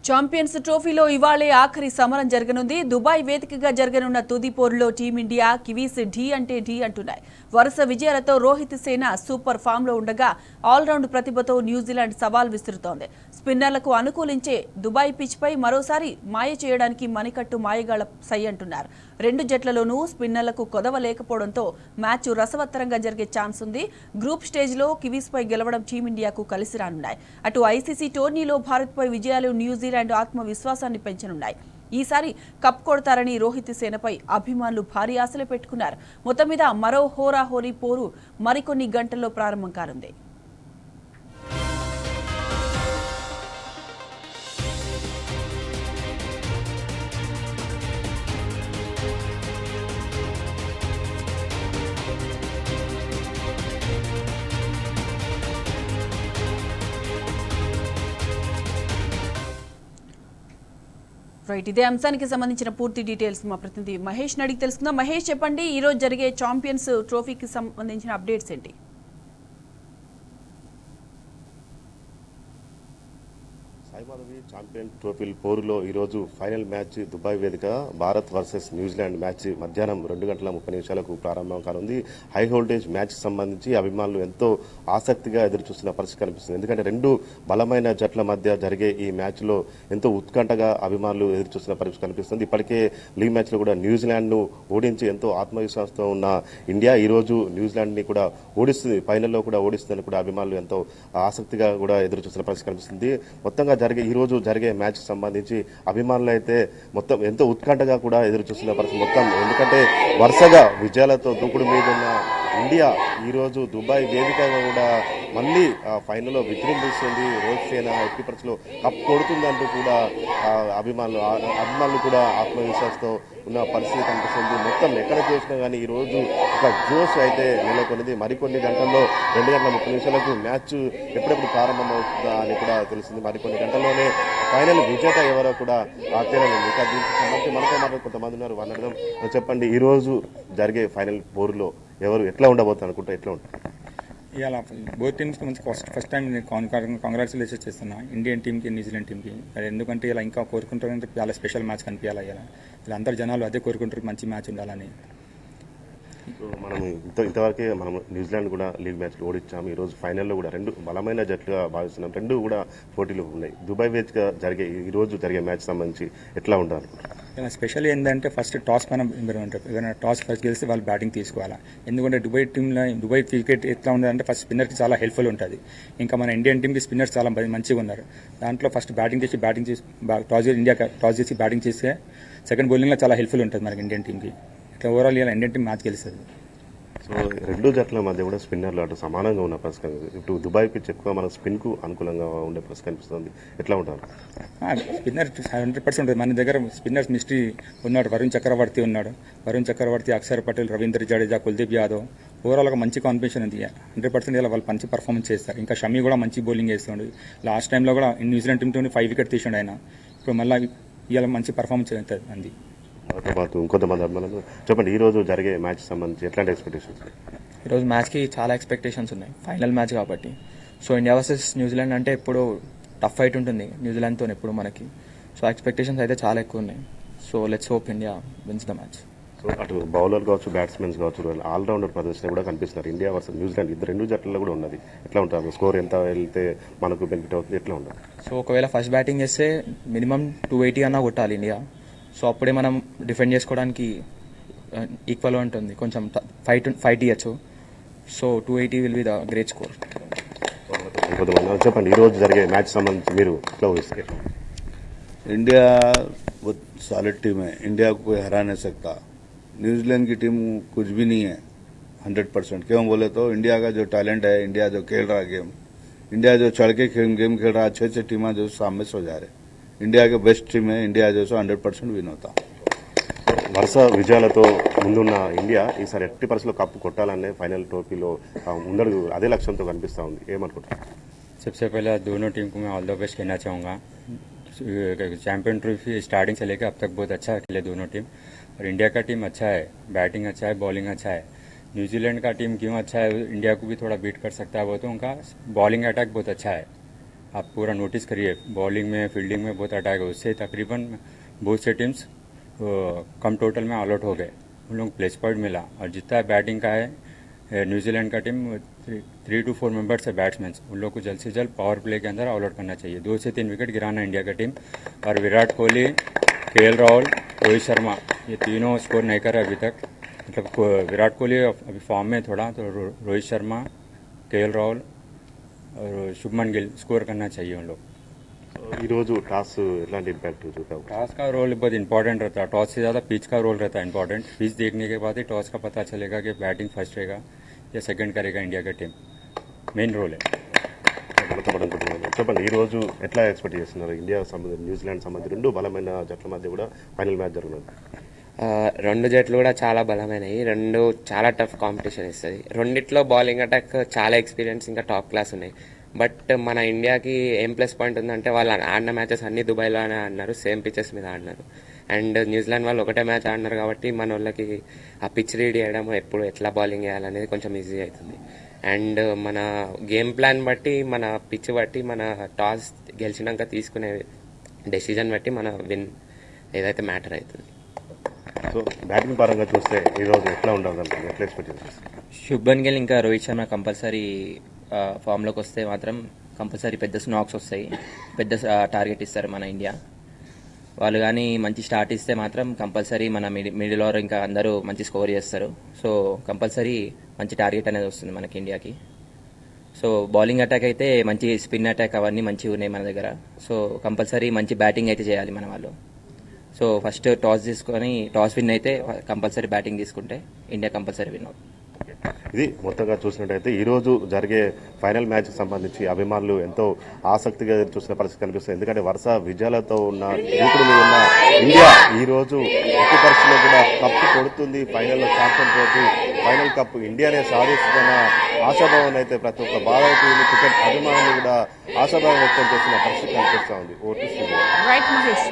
Champions ట్రోఫీలో ఇవాళే ఆఖరి సమరం జరగనుంది. దుబాయ్ వేదికగా జరగనున్న తుది పోరులో టీమిండియా కివీస్ ఢీ అంటే ఢీ అంటున్నాయి. వరుస విజయాలతో రోహిత్ సేన సూపర్ ఫామ్ లో ఉండగా ఆల్రౌండ్ ప్రతిభతో న్యూజిలాండ్ సవాల్ విసురుతోంది. స్పిన్నర్లకు అనుకూలించే దుబాయ్ పిచ్ పై మరోసారి మాయ చేయడానికి మణికట్టు మాయగాళ్ల సై అంటున్నారు. రెండు జట్లలోనూ స్పిన్నర్లకు కొదవ లేకపోవడంతో మ్యాచ్ రసవత్తరంగా జరిగే ఛాన్స్ ఉంది. గ్రూప్ స్టేజ్లో కివీస్ పై గెలవడం టీమిండియాకు కలిసి రానున్నాయి. అటు ఐసీసీ టోర్నీలో భారత్ పై విజయాలు న్యూజిలాండ్ ఆత్మవిశ్వాసాన్ని పెంచనున్నాయి. ఈసారి కప్ కొడతారని రోహిత్ సేనపై అభిమానులు భారీ ఆశలు పెట్టుకున్నారు. మొత్తం మీద మరో హోరాహోరీ పోరు మరికొన్ని గంటల్లో ప్రారంభం కానుంది. రైట్, ఇదే అంశానికి సంబంధించిన పూర్తి డీటెయిల్స్ మా ప్రతినిధి మహేష్ అడిగి తెలుసుకుందాం. మహేష్, చెప్పండి, ఈ రోజు జరిగే ఛాంపియన్స్ ట్రోఫీకి సంబంధించిన అప్డేట్స్ ఏంటి? సాయిమాధవి ఛాంపియన్ ట్రోఫీ పోరులో ఈరోజు ఫైనల్ మ్యాచ్ దుబాయ్ వేదిక భారత్ వర్సెస్ న్యూజిలాండ్ మ్యాచ్ మధ్యాహ్నం 2:30 ప్రారంభం కానుంది. హై వోల్టేజ్ మ్యాచ్ సంబంధించి అభిమానులు ఎంతో ఆసక్తిగా ఎదురు చూస్తున్న పరిస్థితి కనిపిస్తుంది. ఎందుకంటే రెండు బలమైన జట్ల మధ్య జరిగే ఈ మ్యాచ్లో ఎంతో ఉత్కంఠగా అభిమానులు ఎదురు చూస్తున్న పరిస్థితి కనిపిస్తుంది. ఇప్పటికే లీగ్ మ్యాచ్లో కూడా న్యూజిలాండ్ను ఓడించి ఎంతో ఆత్మవిశ్వాసంతో ఉన్న ఇండియా ఈరోజు న్యూజిలాండ్ని కూడా ఓడిస్తుంది, ఫైనల్లో కూడా ఓడిస్తుందని కూడా అభిమానులు ఎంతో ఆసక్తిగా కూడా ఎదురు చూస్తున్న పరిస్థితి కనిపిస్తుంది. మొత్తంగా ఈ రోజు జరిగే మ్యాచ్ సంబంధించి అభిమానులు అయితే మొత్తం ఎంతో ఉత్కంఠగా కూడా ఎదురు చూస్తున్న పరిస్థితి మొత్తం. ఎందుకంటే వరుసగా విజయాలతో దూకుడు మీద ఉన్న ఇండియా ఈరోజు దుబాయ్ వేదికగా కూడా మళ్ళీ ఫైనల్లో విజృంభిస్తుంది. రోహిత్ సేన ఎట్టి పరిస్థితుల్లో కప్ కొడుతుందంటూ కూడా అభిమానులు కూడా ఆత్మవిశ్వాసంతో ఉన్న పరిస్థితి కనిపిస్తుంది. మొత్తం ఎక్కడ చూసినా కానీ ఈరోజు ఒక జోష్ అయితే నెలకొన్నది. మరికొన్ని గంటల్లో 2:30 మ్యాచ్ ఎప్పుడెప్పుడు ప్రారంభమవుతుందా అని కూడా తెలిసింది. మరికొన్ని గంటల్లోనే ఫైనల్ విజేత ఎవరో కూడా తేలనుంది. ఇక దీనికి సంబంధించి మనతో కొంతమంది ఉన్నారు, వాళ్ళని అడగడం. చెప్పండి, ఈరోజు జరిగే ఫైనల్ పోరులో ఎవరు ఎట్లా ఉండబోతుంది అనుకుంటా, ఎట్లా ఉంటుంది? ఇవాళ బోత్ టీమ్స్కి మంచి ఫస్ట్ టైం నేను కాంగ్రాచులేషన్ చేస్తున్నా ఇండియన్ టీమ్కి, న్యూజిలాండ్ టీమ్కి. అది ఎందుకంటే ఇలా ఇంకా కోరుకుంటారంటే చాలా స్పెషల్ మ్యాచ్ కనిపించాలి. ఇలా అందరు జనాలు అదే కోరుకుంటారు, మంచి మ్యాచ్ ఉండాలని. మనం ఇంతవరకే మనం న్యూజిలాండ్ కూడా లీగ్ మ్యాచ్లో ఓడించాము. ఈరోజు ఫైనల్లో కూడా రెండు బలమైన జట్లుగా భావిస్తున్నాం. రెండు కూడా పోటీలు ఉన్నాయి. దుబాయ్ వేదికగా ఈరోజు జరిగే మ్యాచ్ సంబంధించి ఎట్లా ఉండాలి? స్పెషల్ ఏంటంటే ఫస్ట్ టాస్ మనం ఉంటారు. ఏదైనా టాస్ ఫస్ట్ గెలిస్తే వాళ్ళు బ్యాటింగ్ తీసుకోవాలి. ఎందుకంటే దుబాయ్ క్రికెట్ ఎట్లా ఉండాలంటే ఫస్ట్ స్పిన్నర్కి చాలా హెల్ప్ఫుల్ ఉంటుంది. ఇంకా మన ఇండియన్ టీమ్కి స్పిన్నర్స్ చాలా మంచిగా ఉన్నారు. దాంట్లో ఫస్ట్ బ్యాటింగ్ చేసి ఇండియా టాస్ చేసి బ్యాటింగ్ చేస్తే సెకండ్ బౌలింగ్లో చాలా హెల్ప్ఫుల్ ఉంటుంది మనకి ఇండియన్ టీమ్కి. ఇట్లా ఓవరాల్ ఇలా ఇండియన్ టీమ్ మ్యాచ్ గెలుస్తుంది. సో రెండు జట్ల మధ్య కూడా స్పిన్నర్లు అటు సమానంగా ఉన్న పరిస్థితి. ఇప్పుడు దుబాయ్ పిచ్ ఎక్కువ మన స్పిన్కు అనుకూలంగా ఉండే పరిస్థితి కనిపిస్తుంది. ఎట్లా ఉంటారు? స్పిన్నర్ 100% ఉంటుంది. మన దగ్గర స్పిన్నర్స్ మిస్ట్రీ ఉన్నాడు. వరుణ్ చక్రవర్తి, అక్షర్ పటేల్, రవీంద్ర జడేజా, కుల్దీప్ యాదవ్. ఓవరాల్గా మంచి కాంపిటీషన్ ఉంది. 100% ఇలా వాళ్ళు మంచి పర్ఫార్మెన్స్ చేస్తారు. ఇంకా షమీ కూడా మంచి బౌలింగ్ చేస్తుండే. లాస్ట్ టైంలో కూడా న్యూజిలాండ్ టీంతో 5 వికెట్ తీసిండు ఆయన. ఇప్పుడు మళ్ళీ ఇవాళ మంచి పర్ఫార్మెన్స్ అవుతుంది అంది. ఇంకొంతమంది చెప్పండి, ఈరోజు జరిగే మ్యాచ్ సంబంధించి ఎట్లాంటి ఎక్స్పెక్టేషన్స్? ఈరోజు మ్యాచ్కి చాలా ఎక్స్పెక్టేషన్స్ ఉన్నాయి, ఫైనల్ మ్యాచ్ కాబట్టి. సో ఇండియా వర్సెస్ న్యూజిలాండ్ అంటే ఎప్పుడు టఫ్ ఫైట్ ఉంటుంది న్యూజిలాండ్తో ఎప్పుడు మనకి. సో ఎక్స్పెక్టేషన్స్ అయితే చాలా ఎక్కువ ఉన్నాయి. So let's hope India wins the match. So అటు బౌలర్ కావచ్చు, బ్యాట్స్మెన్స్ కావచ్చు, ఆల్రౌండర్ ప్రదర్శన కూడా కనిపిస్తున్నారు. ఇండియా వర్సెస్ న్యూజిలాండ్ రెండు జట్లలో కూడా ఉన్నది. ఎట్లా ఉంటుంది? స్కోర్ ఎంత వెళ్తే మనకు బెనిఫిట్ అవుతుంది? ఎట్లా ఉంటుంది? సో ఒకవేళ ఫస్ట్ బ్యాటింగ్ చేస్తే మినిమం 280 అన్నా కొట్టాలి ఇండియా. సో అప్పుడే మనం డిఫెండ్ చేసుకోవడానికి ఈక్వల్గా ఉంటుంది. కొంచెం ఫైట్ ఇవ్వచ్చు. So 280 will be the great score. చెప్పండి, ఈరోజు జరిగే మ్యాచ్ సంబంధించి మీరు ఎట్లా ఊహిస్తే? इंडिया बहुत सॉलिड टीम है, इंडिया को कोई हरा नहीं सकता. न्यूजीलैंड की टीम कुछ भी नहीं है 100%. क्यों बोले तो इंडिया का जो टैलेंट है, इंडिया जो खेल रहा गेम, इंडिया जो चढ़ के गेम खेल रहा, अच्छे अच्छे टीम जो सामने सो जा रहे. इंडिया के बेस्ट टीम है, इंडिया जो 100% विन होता. వరుస విజయాలతో ముందున్న ఇండియా ఈసారి ఎట్టి పరిస్థితుల్లో కప్పు కొట్టాలనే ఫైనల్ ట్రోఫీలో ముందడుగు అదే లక్ష్యంతో కనిపిస్తూ ఉంది. ఏమనుకుంటారు? सबसे पहले दोनों टीम को मैं ऑल द बेस्ट कहना चाहूँगा. चैंपियन ट्रॉफी स्टार्टिंग से लेकर अब तक बहुत अच्छा खेले दोनों टीम. और इंडिया का टीम अच्छा है, बैटिंग अच्छा है, बॉलिंग अच्छा है. न्यूजीलैंड का टीम क्यों अच्छा है, इंडिया को भी थोड़ा बीट कर सकता है वो तो उनका बॉलिंग अटैक बहुत अच्छा है. आप पूरा नोटिस करिए, बॉलिंग में फील्डिंग में बहुत अटैक है, उससे तकरीबन बहुत से टीम्स कम टोटल में ऑल आउट हो गए, उन लोग प्लेस पॉइंट मिला। और जितना बैटिंग का है न्यूजीलैंड का टीम 3 to 4 मेंबर्स है बैट्समैन, उन लोग को जल्द से जल्द पावर प्ले के अंदर ऑल आउट करना चाहिए। 2 से 3 विकेट गिराना इंडिया का टीम। और विराट कोहली, केएल राहुल, रोहित शर्मा ये तीनों स्कोर नहीं कर रहे अभी तक। मतलब विराट कोहली अभी फॉर्म में थोड़ा, तो रोहित शर्मा, केएल राहुल और शुभमन गिल स्कोर करना चाहिए उन लोग। ఈరోజు టాస్ ఎలాంటి ఇంపాక్ట్ చూపావు? टॉस का रोल बहुत इंपॉर्टेंट रहता है, टॉस से ज़्यादा पिच का रोल रहता है इंपॉर्टेंट। पिच देखने के बाद ही टॉस का पता चलेगा कि बैटिंग फर्स्ट रहेगा या सेकंड करेगा इंडिया का टीम, मेन रोल है। అనుకుంటున్నాను. చెప్పండి, ఈ రోజు ఎట్లా ఎక్స్పెక్ట్ చేస్తున్నారు? ఇండియా సంబంధించి న్యూజిలాండ్ సంబంధించి రెండు బలమైన జట్ల మధ్య కూడా ఫైనల్ మ్యాచ్ జరగనుంది. రెండు జట్లు కూడా చాలా బలమైనవి, రెండు చాలా టఫ్ కాంపిటీషన్ ఇస్తుంది. రెండిట్లో బౌలింగ్ అటాక్ చాలా ఎక్స్పీరియన్స్ ఇంకా టాప్ క్లాస్ ఉన్నాయి. బట్ మన ఇండియాకి ఏం ప్లస్ పాయింట్ ఉందంటే వాళ్ళు ఆడిన మ్యాచెస్ అన్ని దుబాయ్లోనే ఆడినారు, సేమ్ పిచెస్ మీద ఆడినారు. అండ్ న్యూజిలాండ్ వాళ్ళు ఒకటే మ్యాచ్ ఆడినారు కాబట్టి మన వాళ్ళకి ఆ పిచ్ రీడ్ చేయడం, ఎప్పుడు ఎట్లా బౌలింగ్ చేయాలనేది కొంచెం ఈజీ అవుతుంది. అండ్ మన గేమ్ ప్లాన్ బట్టి, మన పిచ్ బట్టి, మన టాస్ గెలిచినాక తీసుకునే డెసిజన్ బట్టి మన విన్ ఏదైతే మ్యాటర్ అవుతుంది. సో బ్యాటింగ్ పరంగా చూస్తే ఈ రోజు ఎట్లా ఉండాలి, ఎట్లా ఎక్స్పెక్ట్ చేస్తారు? శుభ్మన్ గిల్ ఇంకా రోహిత్ శర్మ కంపల్సరీ ఫామ్లోకి వస్తే మాత్రం కంపల్సరీ పెద్ద స్నాక్స్ వస్తాయి, పెద్ద టార్గెట్ ఇస్తారు మన ఇండియా వాళ్ళు. కానీ మంచి స్టార్ట్ ఇస్తే మాత్రం కంపల్సరీ మన మిడిల్ ఓవర్ ఇంకా అందరూ మంచి స్కోర్ చేస్తారు. సో కంపల్సరీ మంచి టార్గెట్ అనేది వస్తుంది మనకి ఇండియాకి. సో బౌలింగ్ అటాక్ అయితే మంచి స్పిన్ అటాక్ అవన్నీ మంచిగా ఉన్నాయి మన దగ్గర. సో కంపల్సరీ మంచి బ్యాటింగ్ అయితే చేయాలి మన వాళ్ళు. సో ఫస్ట్ టాస్ తీసుకొని టాస్ విన్ అయితే కంపల్సరీ బ్యాటింగ్ తీసుకుంటే ఇండియా కంపల్సరీ విన్ అవుతుంది. ఇది మొత్తంగా చూసినట్టయితే ఈ రోజు జరిగే ఫైనల్ మ్యాచ్ సంబంధించి అభిమానులు ఎంతో ఆసక్తిగా చూసిన పరిస్థితి కనిపిస్తుంది. ఎందుకంటే వరుస విజయాలతో ఉన్న దూకుడు మీద ఉన్న ఇండియా ఈ రోజు ఎట్టి పరిస్థితుల్లో కూడా కప్పు కొడుతుంది, ఫైనల్లో ఛాంపియన్ ట్రోఫీ, ఫైనల్ కప్ ఇండియానే సాధిస్తున్న ఆశాభావం అయితే ప్రతి ఒక్క భారతీయులు, క్రికెట్ అభిమానులు కూడా ఆశాభావం వ్యక్తం చేస్తున్న పరిస్థితి కనిపిస్తూ ఉంది. రైట్ మహేష్.